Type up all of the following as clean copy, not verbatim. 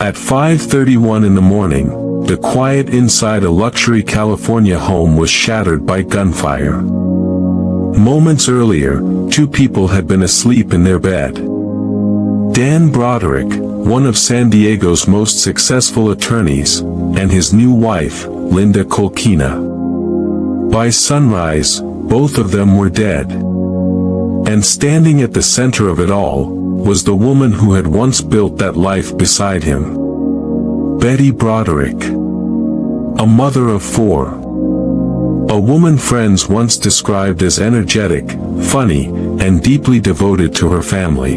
At 5:31 in the morning, the quiet inside a luxury California home was shattered by gunfire. Moments earlier, two people had been asleep in their bed. Dan Broderick, one of San Diego's most successful attorneys, and his new wife, Linda Kolkena. By sunrise, both of them were dead. And standing at the center of it all, was the woman who had once built that life beside him. Betty Broderick. A mother of four. A woman friends once described as energetic, funny, and deeply devoted to her family.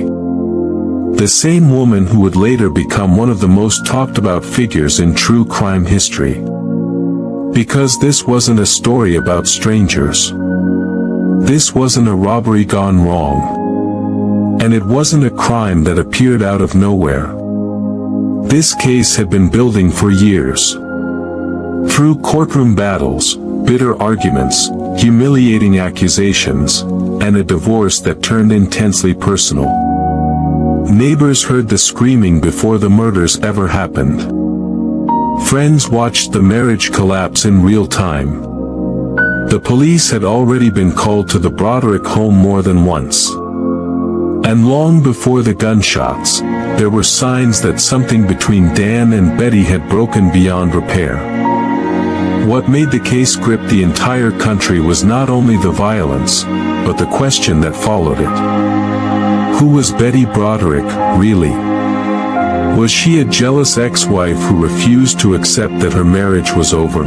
The same woman who would later become one of the most talked about figures in true crime history. Because this wasn't a story about strangers. This wasn't a robbery gone wrong. And it wasn't a crime that appeared out of nowhere. This case had been building for years. Through courtroom battles, bitter arguments, humiliating accusations, and a divorce that turned intensely personal. Neighbors heard the screaming before the murders ever happened. Friends watched the marriage collapse in real time. The police had already been called to the Broderick home more than once. And long before the gunshots, there were signs that something between Dan and Betty had broken beyond repair. What made the case grip the entire country was not only the violence, but the question that followed it. Who was Betty Broderick, really? Was she a jealous ex-wife who refused to accept that her marriage was over?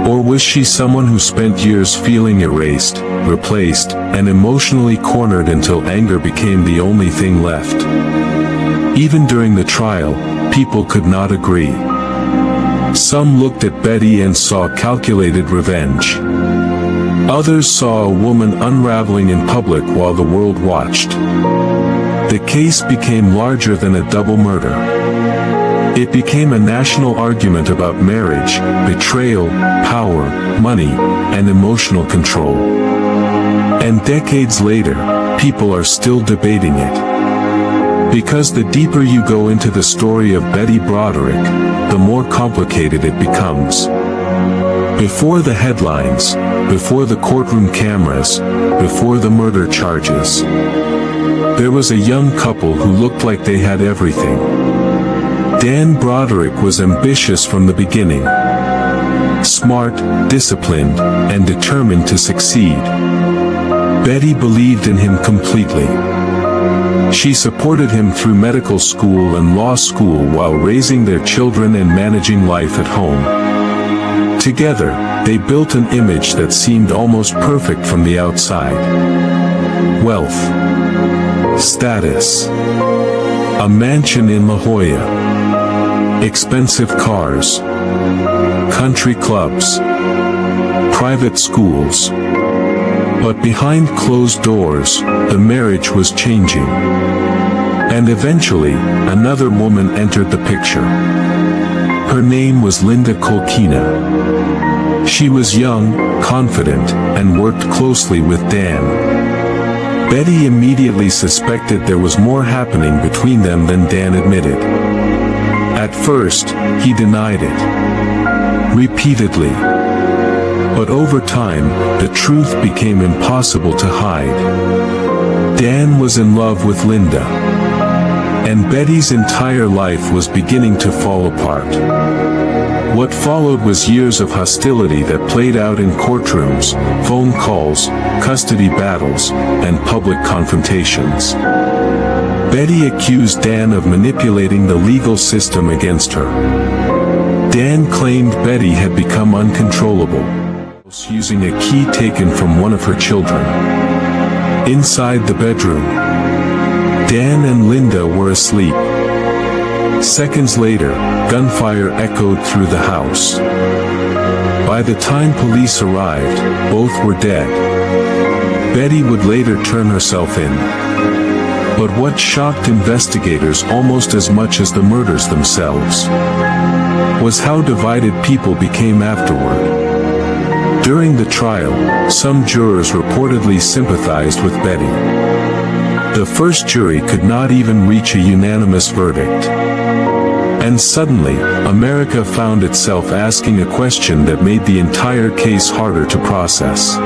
Or was she someone who spent years feeling erased, replaced, and emotionally cornered until anger became the only thing left? Even during the trial, people could not agree. Some looked at Betty and saw calculated revenge. Others saw a woman unraveling in public while the world watched. The case became larger than a double murder. It became a national argument about marriage, betrayal, power, money, and emotional control. And decades later, people are still debating it. Because the deeper you go into the story of Betty Broderick, the more complicated it becomes. Before the headlines, before the courtroom cameras, before the murder charges, there was a young couple who looked like they had everything. Dan Broderick was ambitious from the beginning. Smart, disciplined, and determined to succeed. Betty believed in him completely. She supported him through medical school and law school while raising their children and managing life at home. Together, they built an image that seemed almost perfect from the outside. Wealth. Status. A mansion in La Jolla. Expensive cars. Country clubs. Private schools. But behind closed doors, the marriage was changing. And eventually, another woman entered the picture. Her name was Linda Kolkena. She was young, confident, and worked closely with Dan. Betty immediately suspected there was more happening between them than Dan admitted. At first, he denied it. Repeatedly. But over time, the truth became impossible to hide. Dan was in love with Linda. And Betty's entire life was beginning to fall apart. What followed was years of hostility that played out in courtrooms, phone calls, custody battles, and public confrontations. Betty accused Dan of manipulating the legal system against her. Dan claimed Betty had become uncontrollable, using a key taken from one of her children. Inside the bedroom, Dan and Linda were asleep. Seconds later, gunfire echoed through the house. By the time police arrived, both were dead. Betty would later turn herself in. But what shocked investigators almost as much as the murders themselves was how divided people became afterward. During the trial, some jurors reportedly sympathized with Betty. The first jury could not even reach a unanimous verdict. And suddenly, America found itself asking a question that made the entire case harder to process.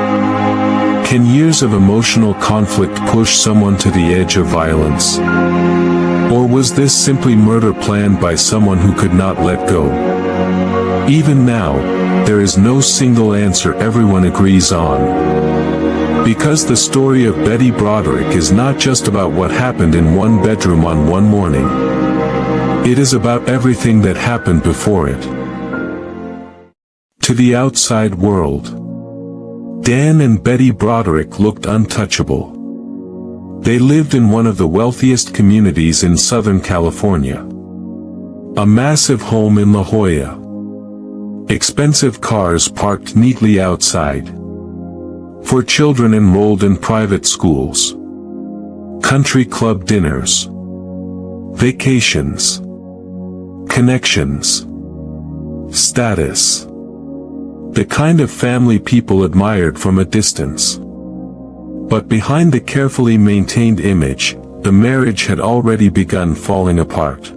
Can years of emotional conflict push someone to the edge of violence? Or was this simply murder planned by someone who could not let go? Even now, there is no single answer everyone agrees on. Because the story of Betty Broderick is not just about what happened in one bedroom on one morning. It is about everything that happened before it. To the outside world, Dan and Betty Broderick looked untouchable. They lived in one of the wealthiest communities in Southern California. A massive home in La Jolla. Expensive cars parked neatly outside. For children enrolled in private schools. Country club dinners. Vacations. Connections. Status. The kind of family people admired from a distance. But behind the carefully maintained image, the marriage had already begun falling apart.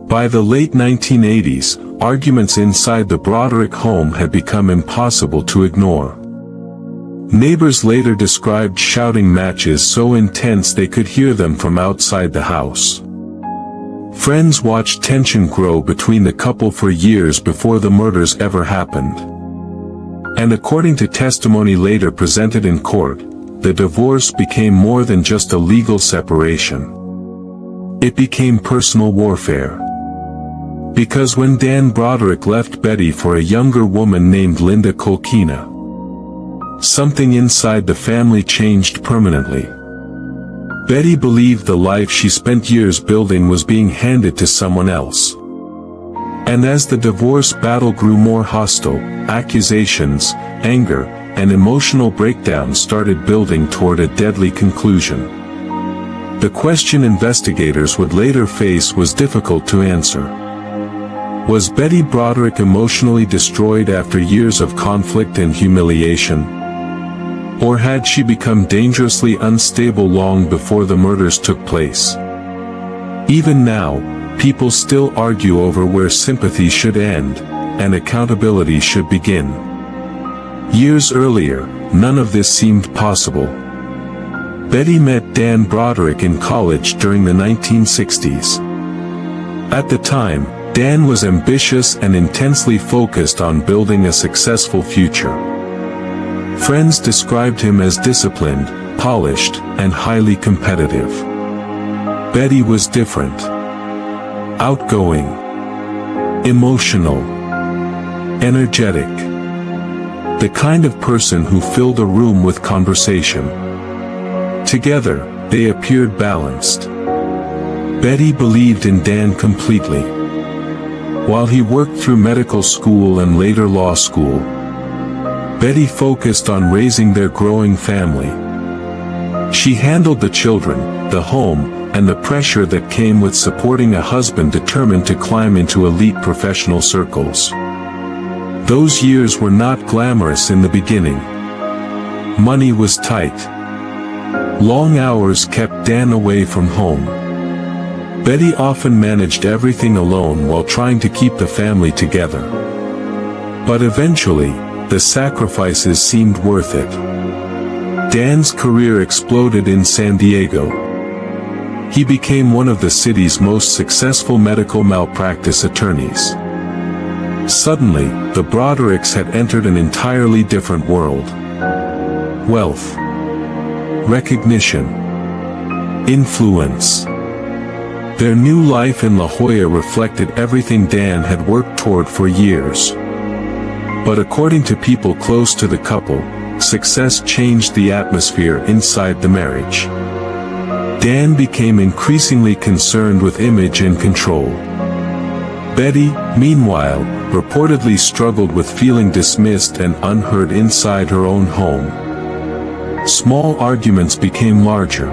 By the late 1980s, arguments inside the Broderick home had become impossible to ignore. Neighbors later described shouting matches so intense they could hear them from outside the house. Friends watched tension grow between the couple for years before the murders ever happened. And according to testimony later presented in court, the divorce became more than just a legal separation. It became personal warfare. Because when Dan Broderick left Betty for a younger woman named Linda Kolkena, something inside the family changed permanently. Betty believed the life she spent years building was being handed to someone else. And as the divorce battle grew more hostile, accusations, anger, and emotional breakdowns started building toward a deadly conclusion. The question investigators would later face was difficult to answer. Was Betty Broderick emotionally destroyed after years of conflict and humiliation? Or had she become dangerously unstable long before the murders took place? Even now, people still argue over where sympathy should end, and accountability should begin. Years earlier, none of this seemed possible. Betty met Dan Broderick in college during the 1960s. At the time, Dan was ambitious and intensely focused on building a successful future. Friends described him as disciplined, polished, and highly competitive. Betty was different. Outgoing. Emotional. Energetic. The kind of person who filled a room with conversation. Together, they appeared balanced. Betty believed in Dan completely. While he worked through medical school and later law school, Betty focused on raising their growing family. She handled the children, the home, and the pressure that came with supporting a husband determined to climb into elite professional circles. Those years were not glamorous in the beginning. Money was tight. Long hours kept Dan away from home. Betty often managed everything alone while trying to keep the family together. But eventually, the sacrifices seemed worth it. Dan's career exploded in San Diego. He became one of the city's most successful medical malpractice attorneys. Suddenly, the Brodericks had entered an entirely different world. Wealth. Recognition. Influence. Their new life in La Jolla reflected everything Dan had worked toward for years. But according to people close to the couple, success changed the atmosphere inside the marriage. Dan became increasingly concerned with image and control. Betty, meanwhile, reportedly struggled with feeling dismissed and unheard inside her own home. Small arguments became larger.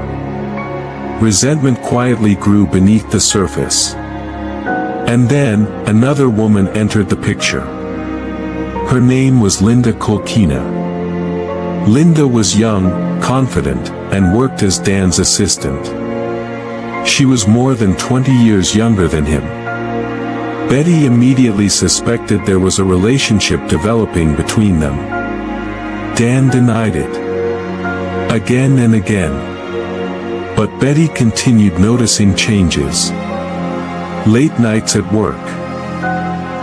Resentment quietly grew beneath the surface. And then, another woman entered the picture. Her name was Linda Kolkena. Linda was young, confident, and worked as Dan's assistant. She was more than 20 years younger than him. Betty immediately suspected there was a relationship developing between them. Dan denied it again and again. But Betty continued noticing changes. Late nights at work.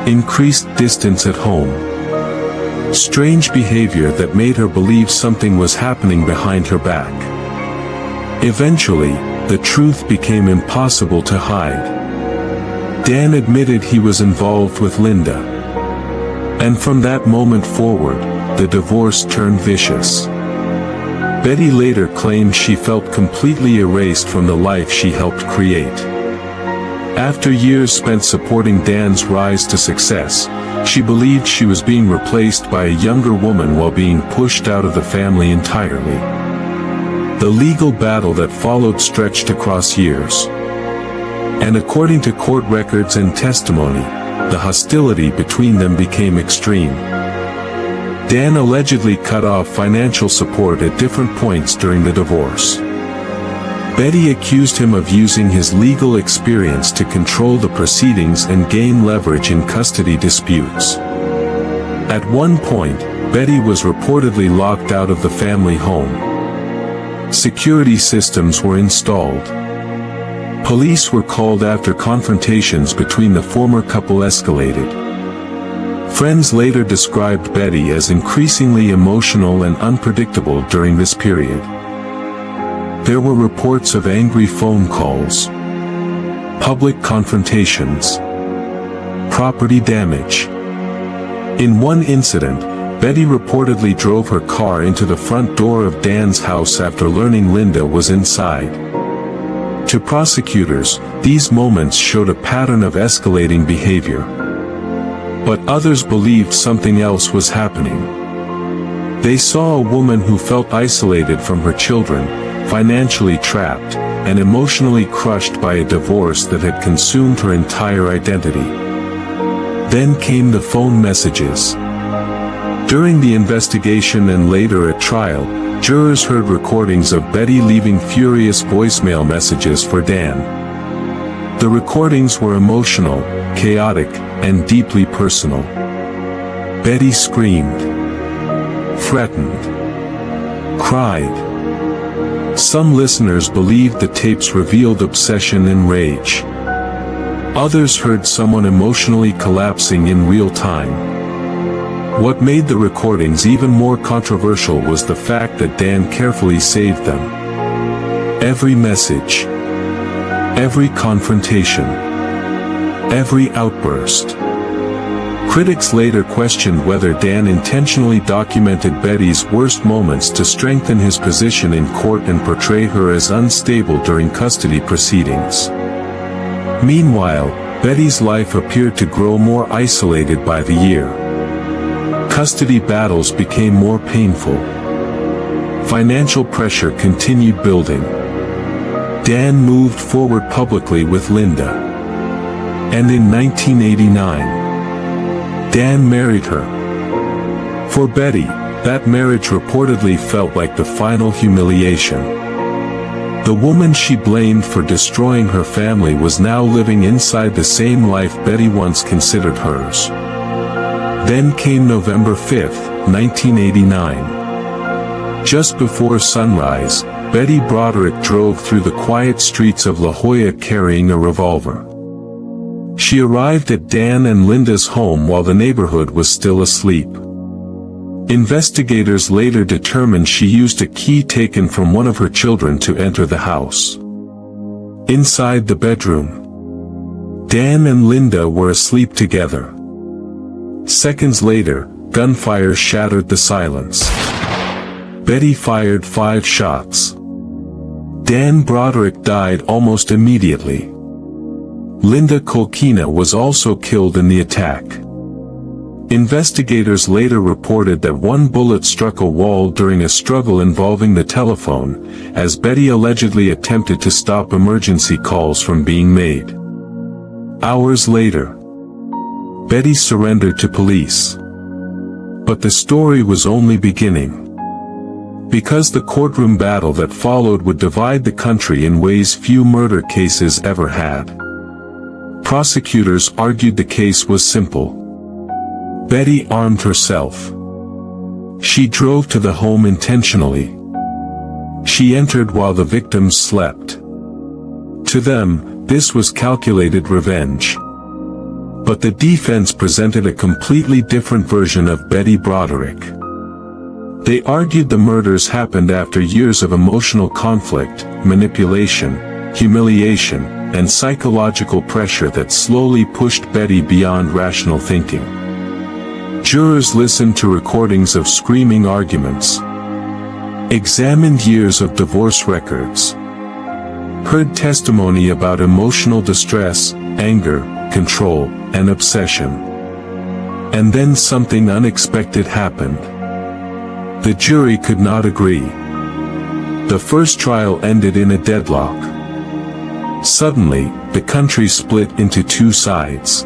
Increased distance at home. Strange behavior that made her believe something was happening behind her back. Eventually, the truth became impossible to hide. Dan admitted he was involved with Linda. And from that moment forward, the divorce turned vicious. Betty later claimed she felt completely erased from the life she helped create. After years spent supporting Dan's rise to success, she believed she was being replaced by a younger woman while being pushed out of the family entirely. The legal battle that followed stretched across years. And according to court records and testimony, the hostility between them became extreme. Dan allegedly cut off financial support at different points during the divorce. Betty accused him of using his legal experience to control the proceedings and gain leverage in custody disputes. At one point, Betty was reportedly locked out of the family home. Security systems were installed. Police were called after confrontations between the former couple escalated. Friends later described Betty as increasingly emotional and unpredictable during this period. There were reports of angry phone calls, public confrontations, property damage. In one incident, Betty reportedly drove her car into the front door of Dan's house after learning Linda was inside. To prosecutors, these moments showed a pattern of escalating behavior. But others believed something else was happening. They saw a woman who felt isolated from her children, financially trapped, and emotionally crushed by a divorce that had consumed her entire identity. Then came the phone messages. During the investigation and later at trial, jurors heard recordings of Betty leaving furious voicemail messages for Dan. The recordings were emotional, chaotic, and deeply personal. Betty screamed, threatened, cried. Some listeners believed the tapes revealed obsession and rage. Others heard someone emotionally collapsing in real time. What made the recordings even more controversial was the fact that Dan carefully saved them. Every message, every confrontation, every outburst. Critics later questioned whether Dan intentionally documented Betty's worst moments to strengthen his position in court and portray her as unstable during custody proceedings. Meanwhile, Betty's life appeared to grow more isolated by the year. Custody battles became more painful. Financial pressure continued building. Dan moved forward publicly with Linda. And in 1989, Dan married her. For Betty, that marriage reportedly felt like the final humiliation. The woman she blamed for destroying her family was now living inside the same life Betty once considered hers. Then came November 5, 1989. Just before sunrise, Betty Broderick drove through the quiet streets of La Jolla carrying a revolver. She arrived at Dan and Linda's home while the neighborhood was still asleep. Investigators later determined she used a key taken from one of her children to enter the house. Inside the bedroom, Dan and Linda were asleep together. Seconds later, gunfire shattered the silence. Betty fired 5 shots. Dan Broderick died almost immediately. Linda Kolkena was also killed in the attack. Investigators later reported that one bullet struck a wall during a struggle involving the telephone, as Betty allegedly attempted to stop emergency calls from being made. Hours later, Betty surrendered to police. But the story was only beginning. Because the courtroom battle that followed would divide the country in ways few murder cases ever had. prosecutors argued the case was simple. Betty armed herself. She drove to the home intentionally. She entered while the victims slept. To them, this was calculated revenge. But the defense presented a completely different version of Betty Broderick. They argued the murders happened after years of emotional conflict, manipulation, humiliation, and psychological pressure that slowly pushed Betty beyond rational thinking. Jurors listened to recordings of screaming arguments, examined years of divorce records, heard testimony about emotional distress, anger, control, and obsession. And then something unexpected happened. The jury could not agree. The first trial ended in a deadlock. Suddenly, the country split into two sides.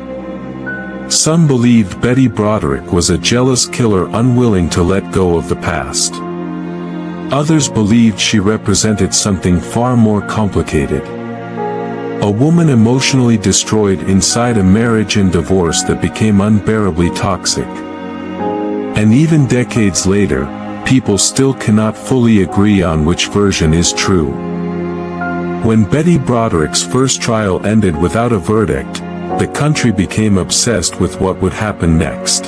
Some believed Betty Broderick was a jealous killer unwilling to let go of the past. Others believed she represented something far more complicated. A woman emotionally destroyed inside a marriage and divorce that became unbearably toxic. And even decades later, people still cannot fully agree on which version is true. When Betty Broderick's first trial ended without a verdict, the country became obsessed with what would happen next.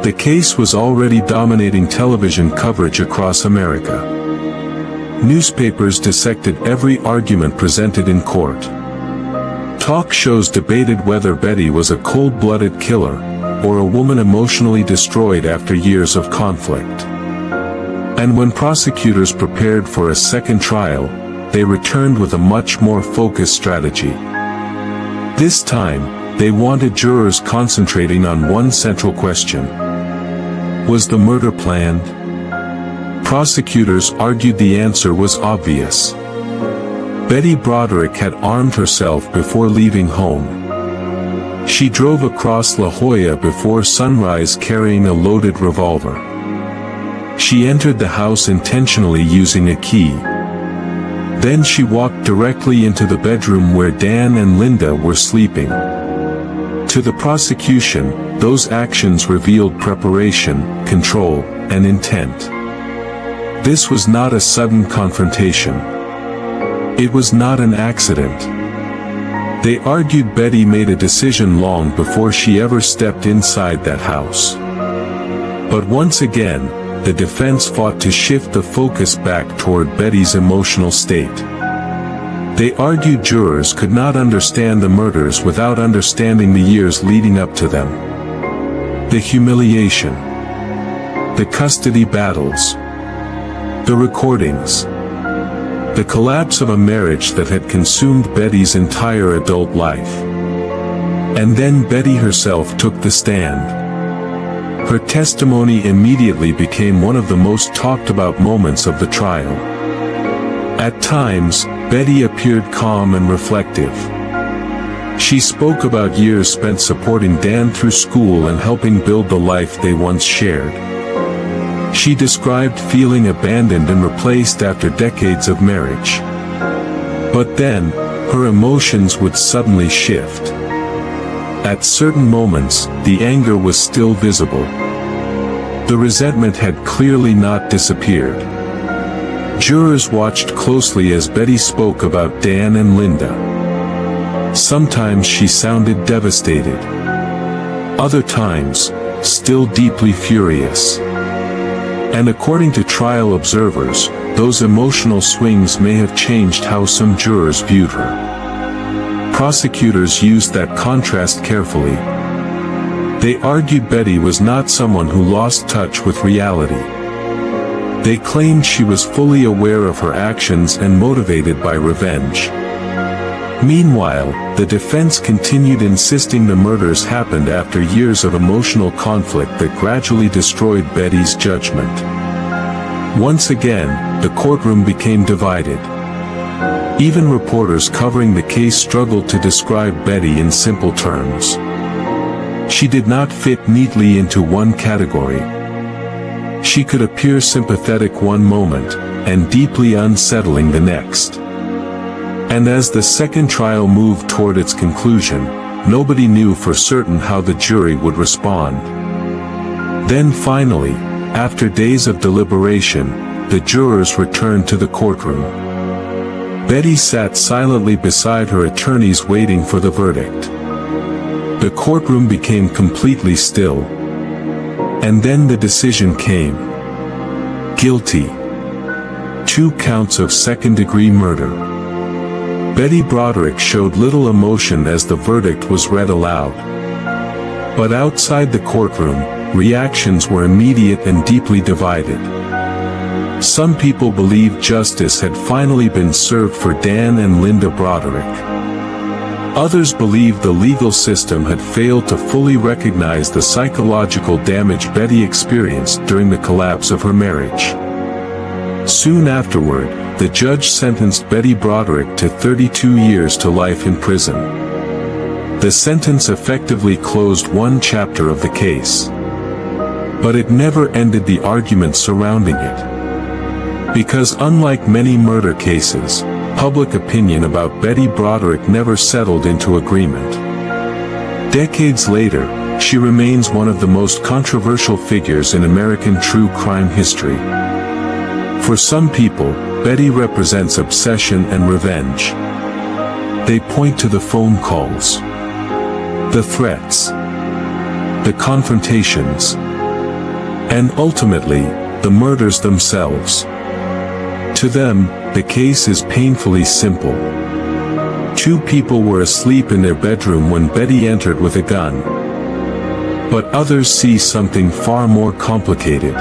The case was already dominating television coverage across America. Newspapers dissected every argument presented in court. Talk shows debated whether Betty was a cold-blooded killer, or a woman emotionally destroyed after years of conflict. And when prosecutors prepared for a second trial, they returned with a much more focused strategy. This time, they wanted jurors concentrating on one central question. Was the murder planned? Prosecutors argued the answer was obvious. Betty Broderick had armed herself before leaving home. She drove across La Jolla before sunrise carrying a loaded revolver. She entered the house intentionally using a key. Then she walked directly into the bedroom where Dan and Linda were sleeping. To the prosecution, those actions revealed preparation, control, and intent. This was not a sudden confrontation. It was not an accident. They argued Betty made a decision long before she ever stepped inside that house. But once again, the defense fought to shift the focus back toward Betty's emotional state. They argued jurors could not understand the murders without understanding the years leading up to them. The humiliation, the custody battles, the recordings, the collapse of a marriage that had consumed Betty's entire adult life. And then Betty herself took the stand. Her testimony immediately became one of the most talked about moments of the trial. At times, Betty appeared calm and reflective. She spoke about years spent supporting Dan through school and helping build the life they once shared. She described feeling abandoned and replaced after decades of marriage. But then, her emotions would suddenly shift. At certain moments, the anger was still visible. The resentment had clearly not disappeared. Jurors watched closely as Betty spoke about Dan and Linda. Sometimes she sounded devastated. Other times, still deeply furious. And according to trial observers, those emotional swings may have changed how some jurors viewed her. Prosecutors used that contrast carefully. They argued Betty was not someone who lost touch with reality. They claimed she was fully aware of her actions and motivated by revenge. Meanwhile, the defense continued insisting the murders happened after years of emotional conflict that gradually destroyed Betty's judgment. Once again, the courtroom became divided. Even reporters covering the case struggled to describe Betty in simple terms. She did not fit neatly into one category. She could appear sympathetic one moment, and deeply unsettling the next. And as the second trial moved toward its conclusion, nobody knew for certain how the jury would respond. Then finally, after days of deliberation, the jurors returned to the courtroom. Betty sat silently beside her attorneys waiting for the verdict. The courtroom became completely still. And then the decision came. Guilty. 2 counts of second-degree murder. Betty Broderick showed little emotion as the verdict was read aloud. But outside the courtroom, reactions were immediate and deeply divided. Some people believed justice had finally been served for Dan and Linda Broderick. Others believed the legal system had failed to fully recognize the psychological damage Betty experienced during the collapse of her marriage. Soon afterward, the judge sentenced Betty Broderick to 32 years to life in prison. The sentence effectively closed one chapter of the case. But it never ended the argument surrounding it. Because unlike many murder cases, public opinion about Betty Broderick never settled into agreement. Decades later, she remains one of the most controversial figures in American true crime history. For some people, Betty represents obsession and revenge. They point to the phone calls, the threats, the confrontations, and ultimately, the murders themselves. To them, the case is painfully simple. 2 people were asleep in their bedroom when Betty entered with a gun. But others see something far more complicated.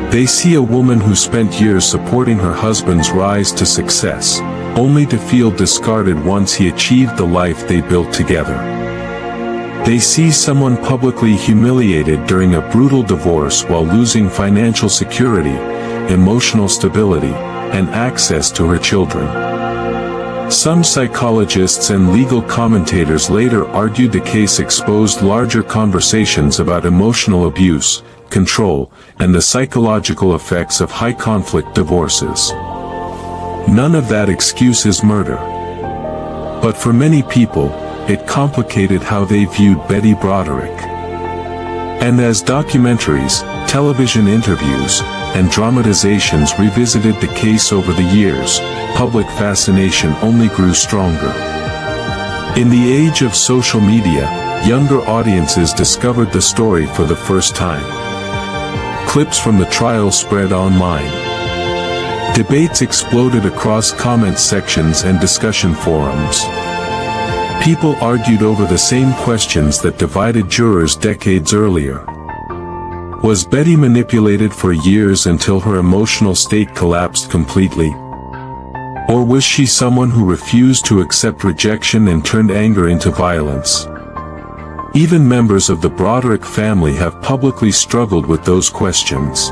They see a woman who spent years supporting her husband's rise to success, only to feel discarded once he achieved the life they built together. They see someone publicly humiliated during a brutal divorce while losing financial security, emotional stability, and access to her children. Some psychologists and legal commentators later argued the case exposed larger conversations about emotional abuse, control, and the psychological effects of high-conflict divorces. None of that excuses murder. But for many people, it complicated how they viewed Betty Broderick. And as documentaries, television interviews, and dramatizations revisited the case over the years, public fascination only grew stronger. In the age of social media, younger audiences discovered the story for the first time. Clips from the trial spread online. Debates exploded across comment sections and discussion forums. People argued over the same questions that divided jurors decades earlier. Was Betty manipulated for years until her emotional state collapsed completely? Or was she someone who refused to accept rejection and turned anger into violence? Even members of the Broderick family have publicly struggled with those questions.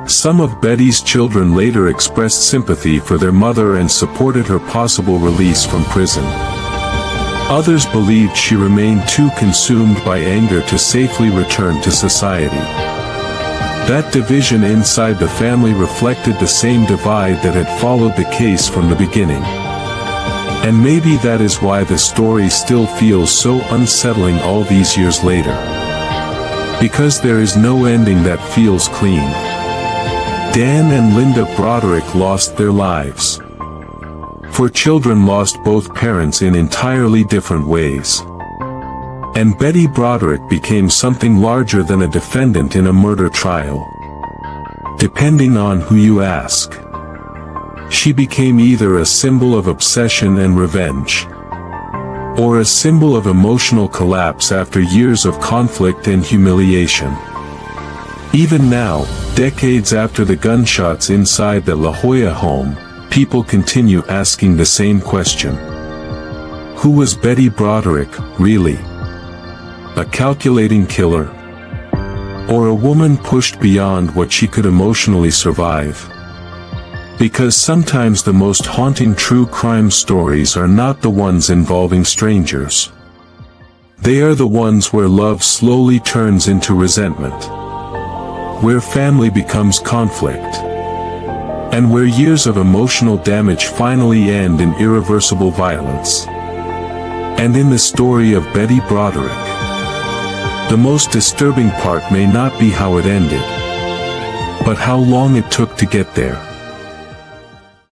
Some of Betty's children later expressed sympathy for their mother and supported her possible release from prison. Others believed she remained too consumed by anger to safely return to society. That division inside the family reflected the same divide that had followed the case from the beginning. And maybe that is why the story still feels so unsettling all these years later. Because there is no ending that feels clean. Dan and Linda Broderick lost their lives. 4 children lost both parents in entirely different ways. And Betty Broderick became something larger than a defendant in a murder trial. Depending on who you ask. She became either a symbol of obsession and revenge, or a symbol of emotional collapse after years of conflict and humiliation. Even now, decades after the gunshots inside the La Jolla home, people continue asking the same question. Who was Betty Broderick, really? A calculating killer? Or a woman pushed beyond what she could emotionally survive? Because sometimes the most haunting true crime stories are not the ones involving strangers. They are the ones where love slowly turns into resentment. Where family becomes conflict. and where years of emotional damage finally end in irreversible violence. And in the story of Betty Broderick, the most disturbing part may not be how it ended, but how long it took to get there.